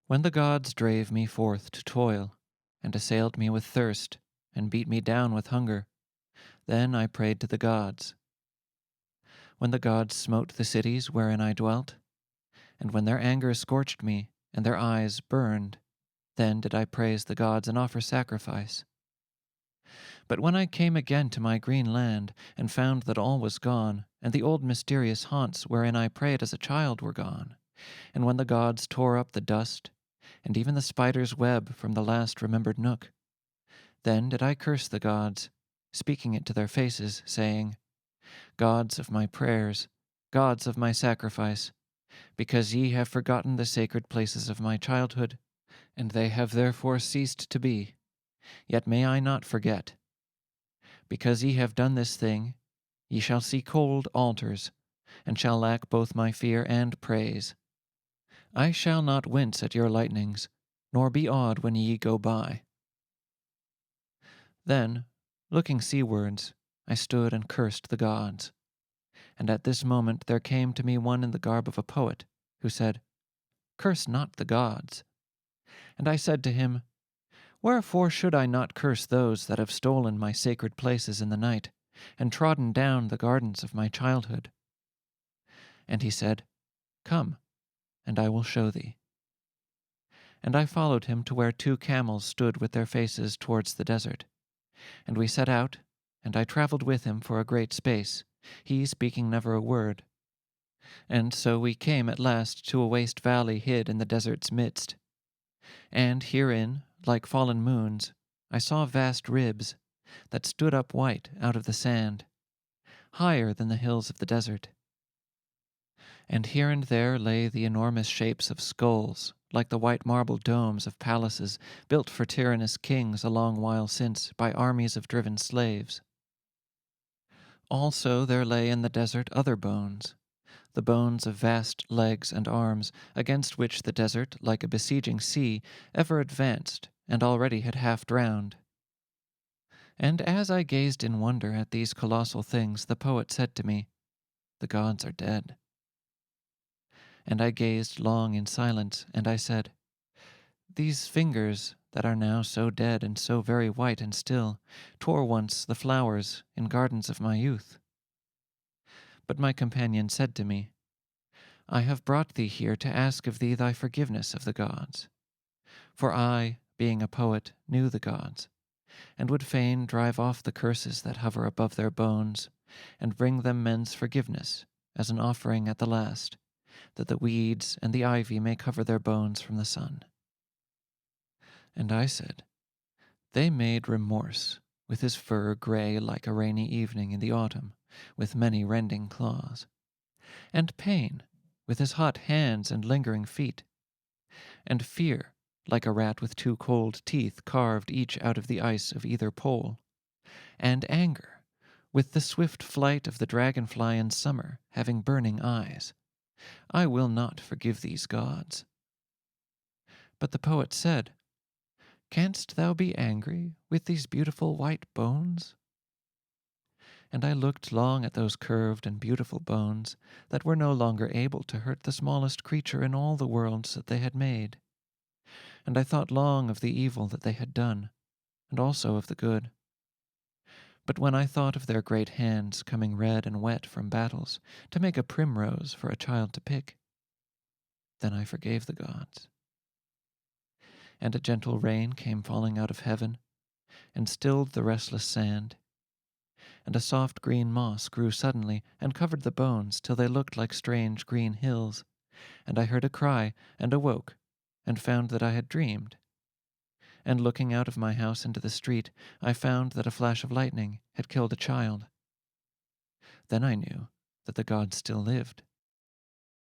When the gods drave me forth to toil, and assailed me with thirst, and beat me down with hunger, then I prayed to the gods. When the gods smote the cities wherein I dwelt, and when their anger scorched me, and their eyes burned, then did I praise the gods and offer sacrifice. But when I came again to my green land, and found that all was gone, and the old mysterious haunts wherein I prayed as a child were gone, and when the gods tore up the dust, and even the spider's web from the last remembered nook, then did I curse the gods, speaking it to their faces, saying, Gods of my prayers, gods of my sacrifice, because ye have forgotten the sacred places of my childhood, and they have therefore ceased to be, yet may I not forget. Because ye have done this thing, ye shall see cold altars, and shall lack both my fear and praise. I shall not wince at your lightnings, nor be awed when ye go by. Then, looking seawards, I stood and cursed the gods. And at this moment there came to me one in the garb of a poet, who said, Curse not the gods. And I said to him, Wherefore should I not curse those that have stolen my sacred places in the night, and trodden down the gardens of my childhood? And he said, Come, and I will show thee. And I followed him to where 2 camels stood with their faces towards the desert. And we set out, and I travelled with him for a great space, he speaking never a word. And so we came at last to a waste valley hid in the desert's midst. And herein, like fallen moons, I saw vast ribs, that stood up white out of the sand, higher than the hills of the desert. And here and there lay the enormous shapes of skulls, like the white marble domes of palaces built for tyrannous kings a long while since by armies of driven slaves. Also there lay in the desert other bones, the bones of vast legs and arms, against which the desert, like a besieging sea, ever advanced, and already had half drowned. And as I gazed in wonder at these colossal things, the poet said to me, The gods are dead. And I gazed long in silence, and I said, These fingers, that are now so dead and so very white and still, tore once the flowers in gardens of my youth. But my companion said to me, I have brought thee here to ask of thee thy forgiveness of the gods. For I, being a poet, knew the gods, and would fain drive off the curses that hover above their bones, and bring them men's forgiveness, as an offering at the last, that the weeds and the ivy may cover their bones from the sun. And I said, They made remorse, with his fur grey like a rainy evening in the autumn, with many rending claws, and pain, with his hot hands and lingering feet, and fear, like a rat with 2 cold teeth carved each out of the ice of either pole, and anger, with the swift flight of the dragonfly in summer, having burning eyes. I will not forgive these gods. But the poet said, Canst thou be angry with these beautiful white bones? And I looked long at those curved and beautiful bones that were no longer able to hurt the smallest creature in all the worlds that they had made. And I thought long of the evil that they had done, and also of the good. But when I thought of their great hands coming red and wet from battles to make a primrose for a child to pick, then I forgave the gods. And a gentle rain came falling out of heaven, and stilled the restless sand, and a soft green moss grew suddenly and covered the bones till they looked like strange green hills, and I heard a cry and awoke, and found that I had dreamed. And looking out of my house into the street, I found that a flash of lightning had killed a child. Then I knew that the gods still lived.